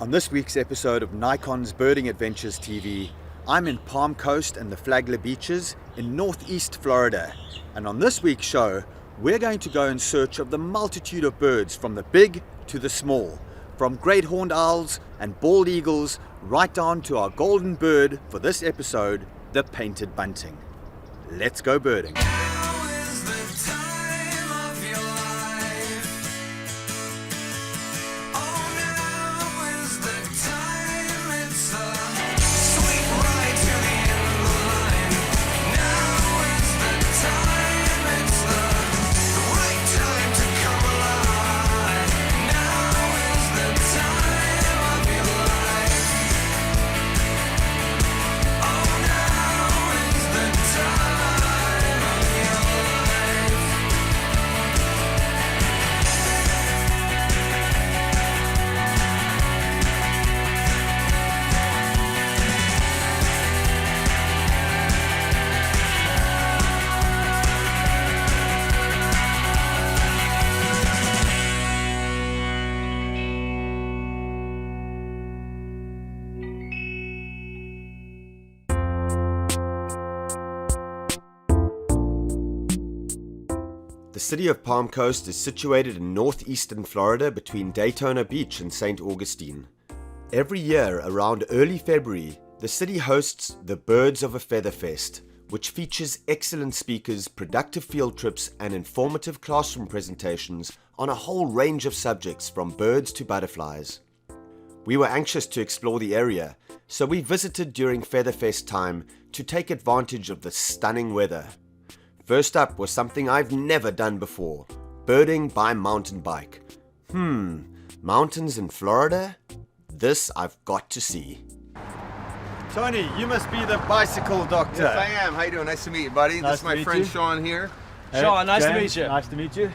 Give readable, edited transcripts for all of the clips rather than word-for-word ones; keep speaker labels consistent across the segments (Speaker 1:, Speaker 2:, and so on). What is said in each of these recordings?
Speaker 1: On this week's episode of Nikon's Birding Adventures TV, I'm in Palm Coast and the Flagler beaches in northeast Florida. And on this week's show, we're going to go in search of the multitude of birds from the big to the small, from great horned owls and bald eagles right down to our golden bird for this episode, the painted bunting. Let's go birding. The city of Palm Coast is situated in northeastern Florida between Daytona Beach and St. Augustine. Every year around early February, the city hosts the Birds of a Feather Fest, which features excellent speakers, productive field trips, and informative classroom presentations on a whole range of subjects from birds to butterflies. We were anxious to explore the area, so we visited during Feather Fest time to take advantage of the stunning weather. First up was something I've never done before, birding by mountain bike. Mountains in Florida? This I've got to see. Tony, you must be the bicycle doctor.
Speaker 2: Yes, I am. How you doing? Nice to meet you, buddy.
Speaker 1: Nice
Speaker 2: This is my
Speaker 1: to meet
Speaker 2: friend
Speaker 1: you.
Speaker 2: Sean here.
Speaker 3: Sean, nice to
Speaker 1: James,
Speaker 3: meet you.
Speaker 1: Nice to meet you.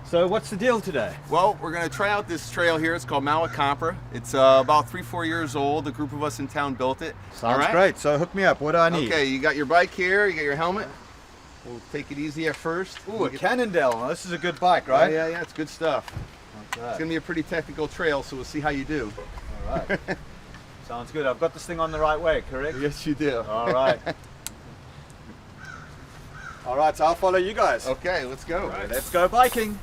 Speaker 1: So what's the deal today?
Speaker 2: Well, we're going to try out this trail here. It's called Malacompra. It's about 3-4 years old. A group of us in town built it.
Speaker 1: Sounds
Speaker 2: All right?
Speaker 1: great. So hook me up. What do I need?
Speaker 2: Okay, you got your bike here. You got your helmet. We'll take it easy at first.
Speaker 1: Ooh, a Cannondale. Now, this is a good bike, right?
Speaker 2: Yeah, it's good stuff.
Speaker 1: Okay.
Speaker 2: It's going to be a pretty technical trail, so we'll see how you do.
Speaker 1: All right. Sounds good. I've got this thing on the right way, correct?
Speaker 2: Yes, you do.
Speaker 1: All right. All right, so I'll follow you guys.
Speaker 2: Okay, let's go.
Speaker 1: Right, let's go biking.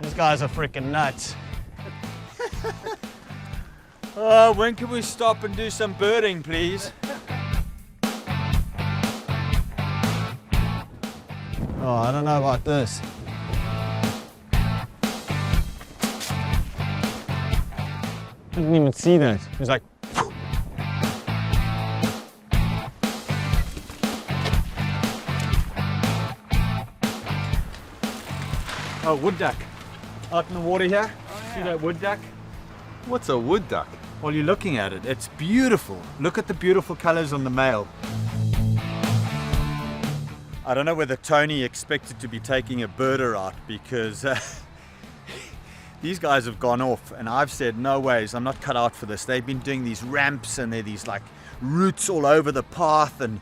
Speaker 3: These guys are freaking nuts.
Speaker 1: When can we stop and do some birding, please?
Speaker 3: Oh, I don't know about this. I didn't even see that. It was like,
Speaker 1: Oh, wood duck. Out in the water here. See that wood duck?
Speaker 2: What's a wood duck?
Speaker 1: Well, you're looking at it. It's beautiful. Look at the beautiful colors on the male. I don't know whether Tony expected to be taking a birder out because these guys have gone off and I've said, no ways, I'm not cut out for this. They've been doing these ramps and they're these like roots all over the path and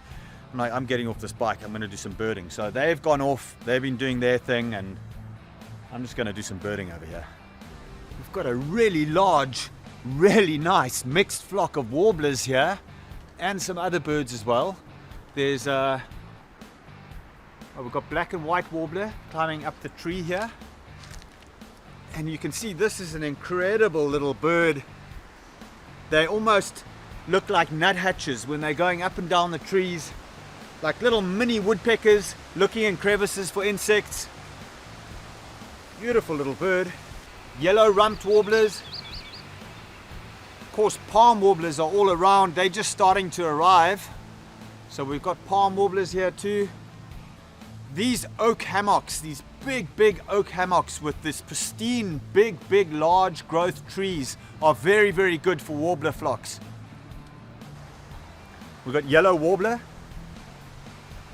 Speaker 1: I'm like, I'm getting off this bike. I'm going to do some birding. So they've gone off. They've been doing their thing and I'm just going to do some birding over here. We've got a really large, really nice mixed flock of warblers here and some other birds as well. There's we've got black and white warbler climbing up the tree here. And you can see this is an incredible little bird. They almost look like nuthatches when they're going up and down the trees, like little mini woodpeckers looking in crevices for insects. Beautiful little bird. Yellow rumped warblers. Of course, palm warblers are all around. They're just starting to arrive. So we've got palm warblers here too. These oak hammocks, these
Speaker 4: big oak hammocks with this pristine, big, large growth trees are very, very good for warbler flocks. We've got yellow warbler.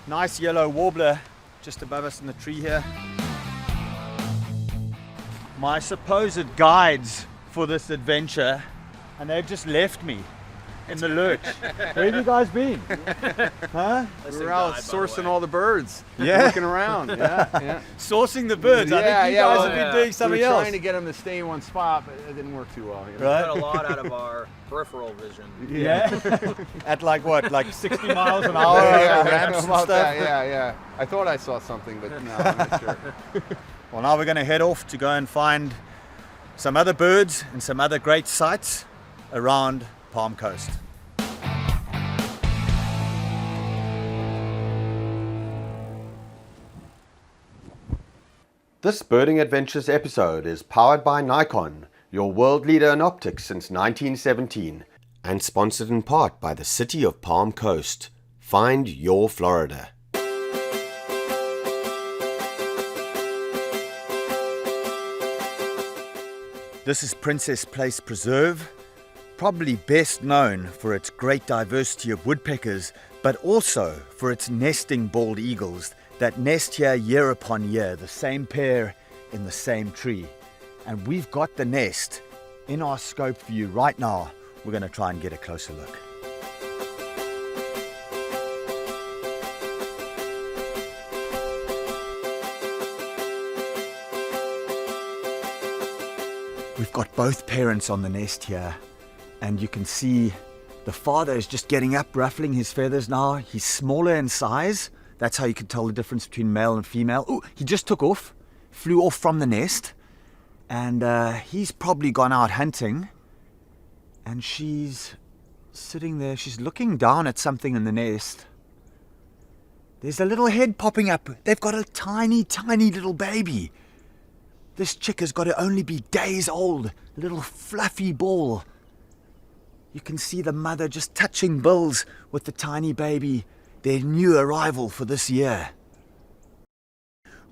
Speaker 4: Nice yellow warbler just above us in the tree here. My supposed guides for this adventure, and they've just left me in the lurch. Where have you guys been? Huh?
Speaker 2: We're out sourcing all the birds.
Speaker 4: Yeah.
Speaker 2: Looking around. Yeah.
Speaker 4: Sourcing the birds. I think you guys have been doing something
Speaker 2: we were
Speaker 4: else.
Speaker 2: trying to get them to stay in one spot, but it didn't work too well. You know?
Speaker 4: Right.
Speaker 5: Got a lot out of our peripheral vision.
Speaker 4: Yeah. At like what? Like 60 miles an hour
Speaker 2: Yeah,
Speaker 4: over ramps and
Speaker 2: about
Speaker 4: stuff?
Speaker 2: that, yeah. I thought I saw something, but no, I'm not sure.
Speaker 4: Well, now we're going to head off to go and find some other birds and some other great sights around Palm Coast.
Speaker 1: This Birding Adventures episode is powered by Nikon, your world leader in optics since 1917, and sponsored in part by the city of Palm Coast. Find your Florida.
Speaker 4: This is Princess Place Preserve, probably best known for its great diversity of woodpeckers, but also for its nesting bald eagles that nest here year upon year, the same pair in the same tree. And we've got the nest in our scope view right now. We're going to try and get a closer look. We've got both parents on the nest here, and you can see the father is just getting up, ruffling his feathers now. He's smaller in size. That's how you can tell the difference between male and female. Oh, he just took off, flew off from the nest, and he's probably gone out hunting. And she's sitting there, she's looking down at something in the nest. There's a little head popping up. They've got a tiny little baby. This chick has got to only be days old, a little fluffy ball. You can see the mother just touching bills with the tiny baby, their new arrival for this year.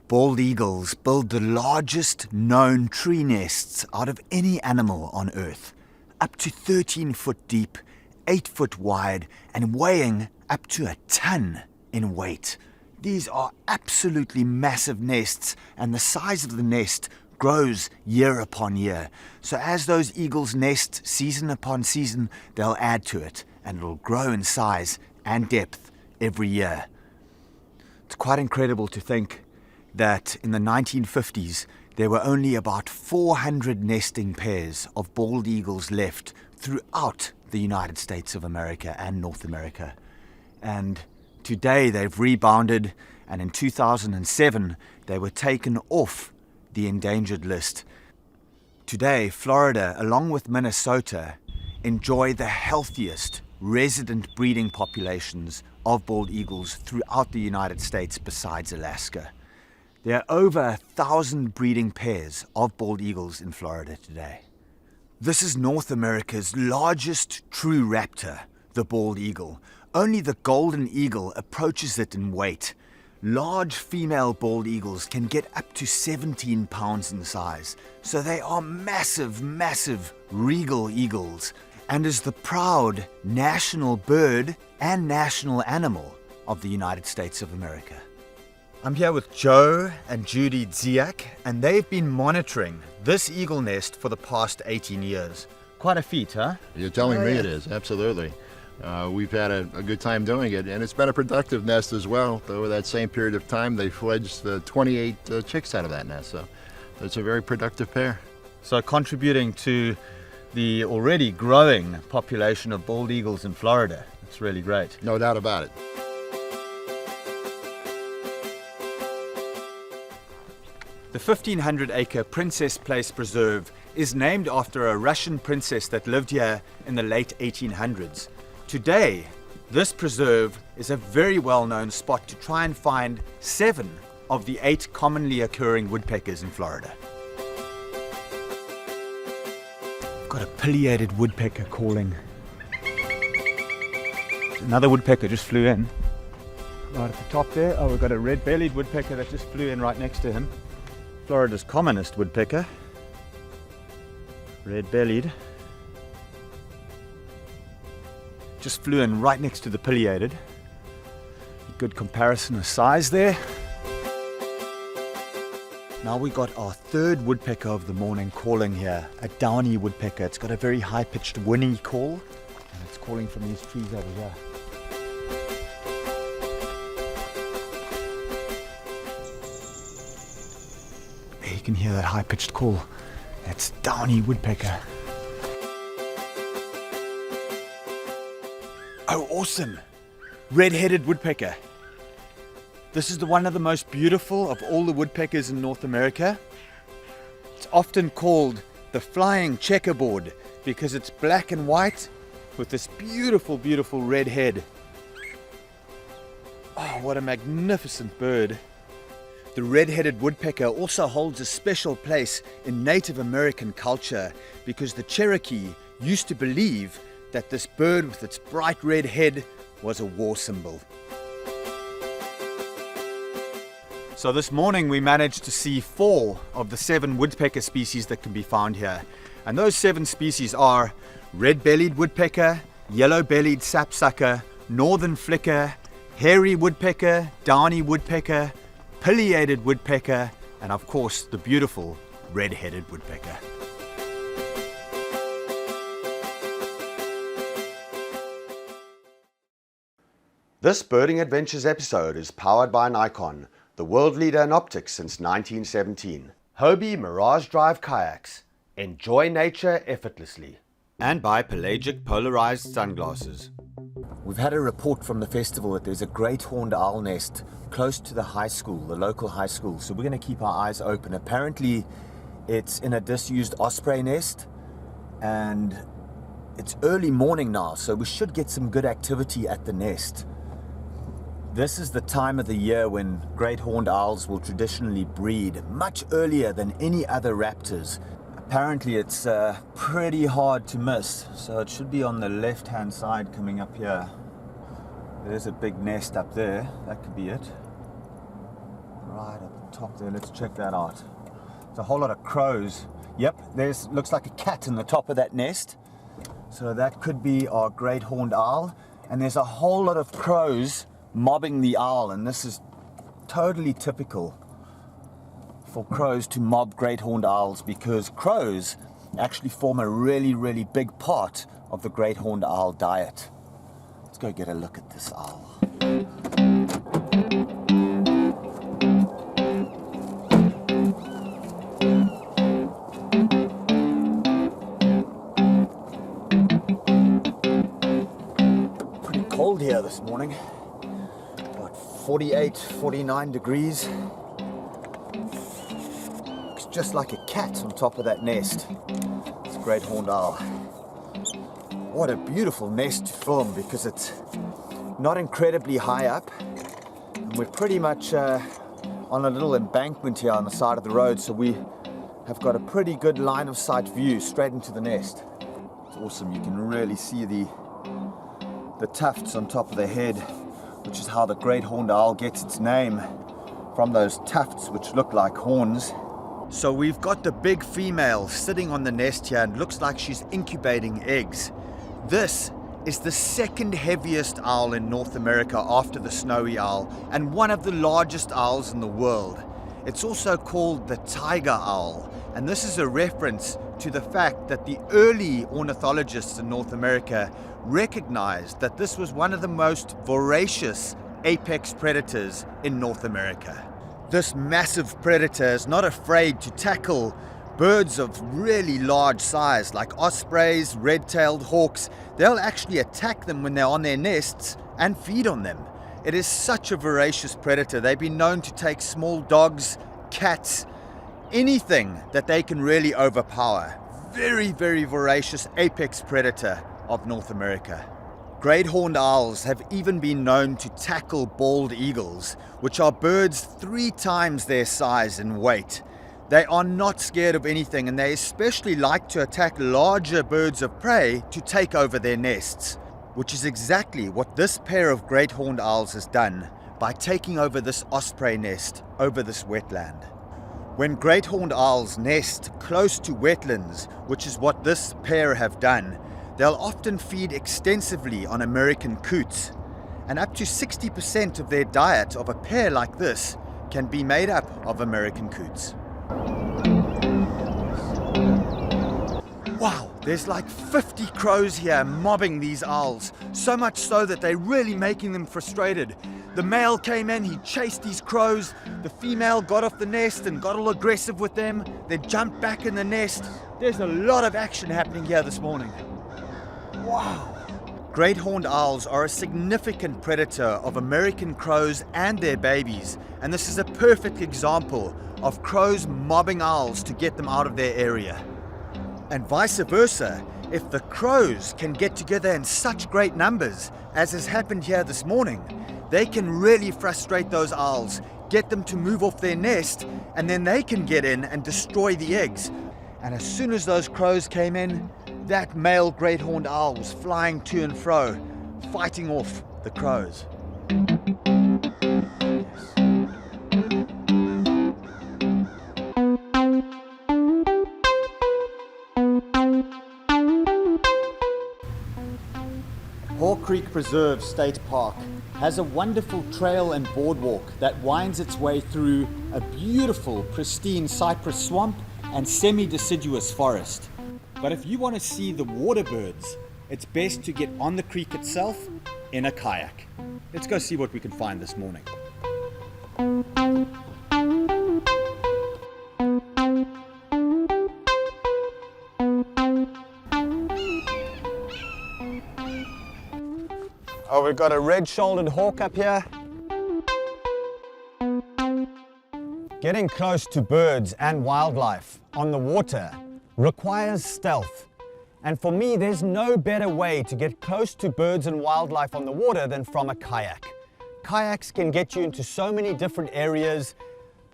Speaker 4: Bald eagles build the largest known tree nests out of any animal on Earth, up to 13 foot deep, 8 foot wide, and weighing up to a ton in weight. These are absolutely massive nests, and the size of the nest grows year upon year. So as those eagles nest season upon season, they'll add to it, and it'll grow in size and depth every year. It's quite incredible to think that in the 1950s, there were only about 400 nesting pairs of bald eagles left throughout the United States of America and North America. And today they've rebounded, and in 2007 they were taken off the endangered list. Today, Florida, along with Minnesota, enjoy the healthiest resident breeding populations of bald eagles throughout the United States besides Alaska. There are over 1,000 breeding pairs of bald eagles in Florida today. This is North America's largest true raptor, the bald eagle. Only the golden eagle approaches it in weight. Large female bald eagles can get up to 17 pounds in size, so they are massive regal eagles, and is the proud national bird and national animal of the United States of America. I'm here with Joe and Judy Ziak, and they've been monitoring this eagle nest for the past 18 years. Quite a feat, huh?
Speaker 6: You're telling me it is, absolutely. We've had a good time doing it, and it's been a productive nest as well. Over that same period of time, they fledged 28 chicks out of that nest, so it's a very productive pair.
Speaker 4: So contributing to the already growing population of bald eagles in Florida. It's really great.
Speaker 6: No doubt about it.
Speaker 4: The 1,500-acre Princess Place Preserve is named after a Russian princess that lived here in the late 1800s. Today, this preserve is a very well-known spot to try and find 7 of the 8 commonly occurring woodpeckers in Florida. I've got a pileated woodpecker calling. Another woodpecker just flew in. Right at the top there. Oh, we've got a red-bellied woodpecker that just flew in right next to him. Florida's commonest woodpecker. Red-bellied. Just flew in right next to the pileated. Good comparison of size there. Now we got our third woodpecker of the morning calling here, a downy woodpecker. It's got a very high-pitched whinny call, and it's calling from these trees over here. There you can hear that high-pitched call. That's downy woodpecker. Oh, awesome! Red-headed woodpecker. This is one of the most beautiful of all the woodpeckers in North America. It's often called the flying checkerboard because it's black and white with this beautiful, beautiful red head. Oh, what a magnificent bird. The red-headed woodpecker also holds a special place in Native American culture because the Cherokee used to believe that this bird with its bright red head was a war symbol. So this morning we managed to see 4 of the 7 woodpecker species that can be found here. And those 7 species are red-bellied woodpecker, yellow-bellied sapsucker, northern flicker, hairy woodpecker, downy woodpecker, pileated woodpecker, and of course the beautiful red-headed woodpecker.
Speaker 1: This Birding Adventures episode is powered by Nikon, the world leader in optics since 1917. Hobie Mirage Drive Kayaks. Enjoy nature effortlessly. And by Pelagic Polarized Sunglasses.
Speaker 4: We've had a report from the festival that there's a great horned owl nest close to the high school, the local high school. So we're going to keep our eyes open. Apparently it's in a disused osprey nest and it's early morning now, so we should get some good activity at the nest. This is the time of the year when great horned owls will traditionally breed much earlier than any other raptors. Apparently it's pretty hard to miss, so it should be on the left hand side coming up here. There's a big nest up there, that could be it. Right at the top there, let's check that out. There's a whole lot of crows. Yep, there's looks like a cat in the top of that nest. So that could be our great horned owl. And there's a whole lot of crows mobbing the owl, and this is totally typical for crows to mob great horned owls because crows actually form a really, really big part of the great horned owl diet. Let's go get a look at this owl. Pretty cold here this morning. 48, 49 degrees. Looks just like a cat on top of that nest. It's a great horned owl. What a beautiful nest to film because it's not incredibly high up. And we're pretty much on a little embankment here on the side of the road, so we have got a pretty good line of sight view straight into the nest. It's awesome. You can really see the tufts on top of the head, which is how the great horned owl gets its name, from those tufts which look like horns. So we've got the big female sitting on the nest here and looks like she's incubating eggs. This is the second heaviest owl in North America after the snowy owl and one of the largest owls in the world. It's also called the tiger owl, and this is a reference to the fact that the early ornithologists in North America recognized that this was one of the most voracious apex predators in North America. This massive predator is not afraid to tackle birds of really large size like ospreys, red-tailed hawks. They'll actually attack them when they're on their nests and feed on them. It is such a voracious predator. They've been known to take small dogs, cats, anything that they can really overpower. Very, very voracious apex predator of North America. Great horned owls have even been known to tackle bald eagles, which are birds 3 times their size and weight. They are not scared of anything, and they especially like to attack larger birds of prey to take over their nests, which is exactly what this pair of great horned owls has done by taking over this osprey nest over this wetland. When great horned owls nest close to wetlands, which is what this pair have done, they'll often feed extensively on American coots. And up to 60% of their diet of a pair like this can be made up of American coots. Wow, there's like 50 crows here mobbing these owls, so much so that they're really making them frustrated. The male came in, he chased these crows, the female got off the nest and got all aggressive with them, then jumped back in the nest. There's a lot of action happening here this morning. Wow. Great horned owls are a significant predator of American crows and their babies, and this is a perfect example of crows mobbing owls to get them out of their area. And vice versa, if the crows can get together in such great numbers, as has happened here this morning, they can really frustrate those owls, get them to move off their nest, and then they can get in and destroy the eggs. And as soon as those crows came in, that male great horned owl was flying to and fro, fighting off the crows. Hawk Creek Preserve State Park has a wonderful trail and boardwalk that winds its way through a beautiful, pristine cypress swamp and semi-deciduous forest. But if you want to see the water birds, it's best to get on the creek itself in a kayak. Let's go see what we can find this morning.
Speaker 3: Oh, we've got a red-shouldered hawk up here. Getting close to birds and wildlife on the water requires stealth. And for me, there's no better way to get close to birds and wildlife on the water than from a kayak. Kayaks can get you into so many different areas: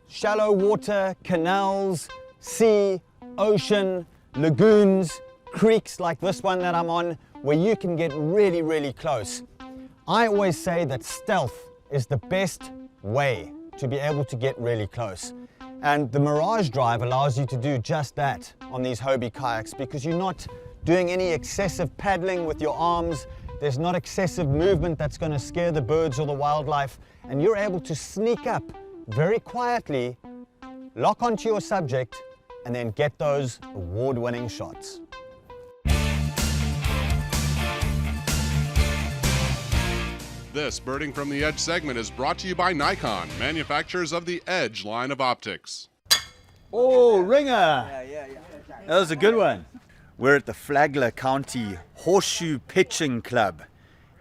Speaker 3: shallow water, canals, sea, ocean, lagoons, creeks like this one that I'm on, where you can get really, really close. I always say that stealth is the best way to be able to get really close. And the Mirage Drive allows you to do just that on these Hobie kayaks, because you're not doing any excessive paddling with your arms. There's not excessive movement that's going to scare the birds or the wildlife, and you're able to sneak up very quietly, lock onto your subject, and then get those award-winning shots.
Speaker 7: This Birding from the Edge segment is brought to you by Nikon, manufacturers of the Edge line of optics.
Speaker 4: Oh, ringer! That was a good one. We're at the Flagler County Horseshoe Pitching Club,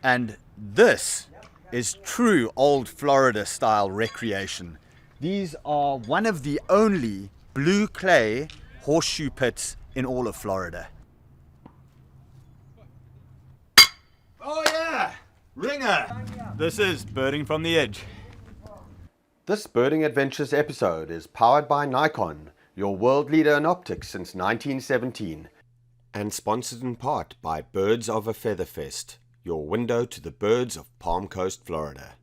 Speaker 4: and this is true old Florida style recreation. These are one of the only blue clay horseshoe pits in all of Florida. Oh yeah! Ringer! This is Birding from the Edge.
Speaker 1: This Birding Adventures episode is powered by Nikon, your world leader in optics since 1917, and sponsored in part by Birds of a Feather Fest, your window to the birds of Palm Coast, Florida.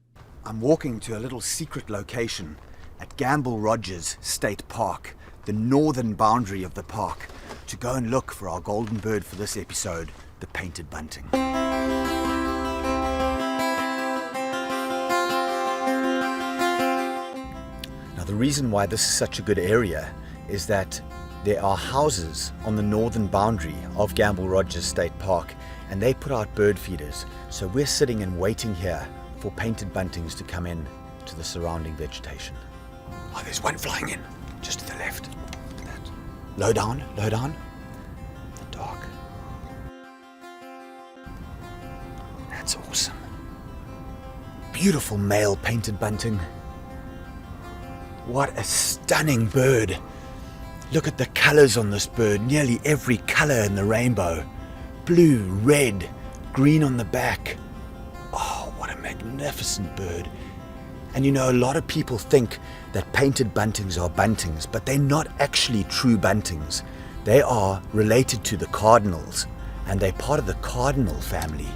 Speaker 4: I'm walking to a little secret location at Gamble Rogers State Park, the northern boundary of the park, to go and look for our golden bird for this episode, the painted bunting. The reason why this is such a good area is that there are houses on the northern boundary of Gamble Rogers State Park, and they put out bird feeders. So we're sitting and waiting here for painted buntings to come in to the surrounding vegetation. Oh, there's one flying in, just to the left. Look at that. Low down, low down. The dark. That's awesome. Beautiful male painted bunting. What a stunning bird. Look at the colors on this bird, nearly every color in the rainbow. Blue, red, green on the back. Oh, what a magnificent bird. And you know, a lot of people think that painted buntings are buntings, but they're not actually true buntings. They are related to the cardinals, and they're part of the cardinal family.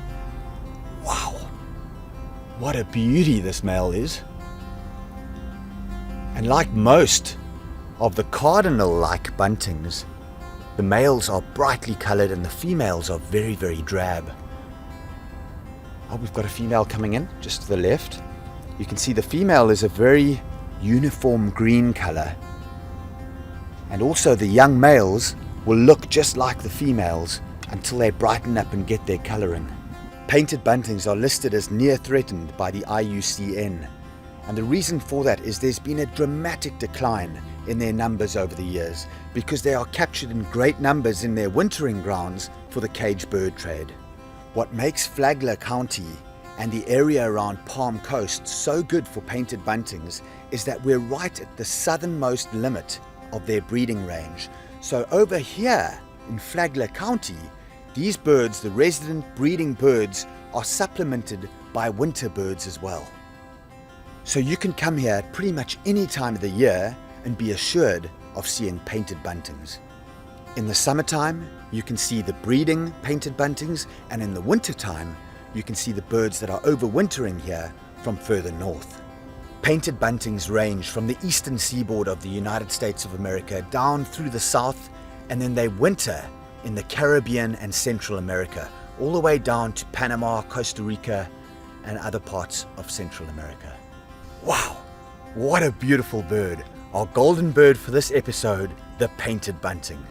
Speaker 4: Wow. What a beauty this male is. And like most Of the cardinal-like buntings, the males are brightly coloured and the females are very, very drab. Oh, we've got a female coming in, just to the left. You can see the female is a very uniform green colour. And also the young males will look just like the females until they brighten up and get their colouring. Painted buntings are listed as near threatened by the IUCN. And the reason for that is there's been a dramatic decline in their numbers over the years because they are captured in great numbers in their wintering grounds for the cage bird trade. What makes Flagler County and the area around Palm Coast so good for painted buntings is that we're right at the southernmost limit of their breeding range. So over here in Flagler County, these birds, the resident breeding birds, are supplemented by winter birds as well. So you can come here at pretty much any time of the year and be assured of seeing painted buntings. In the summertime, you can see the breeding painted buntings, and in the wintertime, you can see the birds that are overwintering here from further north. Painted buntings range from the eastern seaboard of the United States of America down through the south, and then they winter in the Caribbean and Central America, all the way down to Panama, Costa Rica, and other parts of Central America. Wow, what a beautiful bird. Our golden bird for this episode, the painted bunting.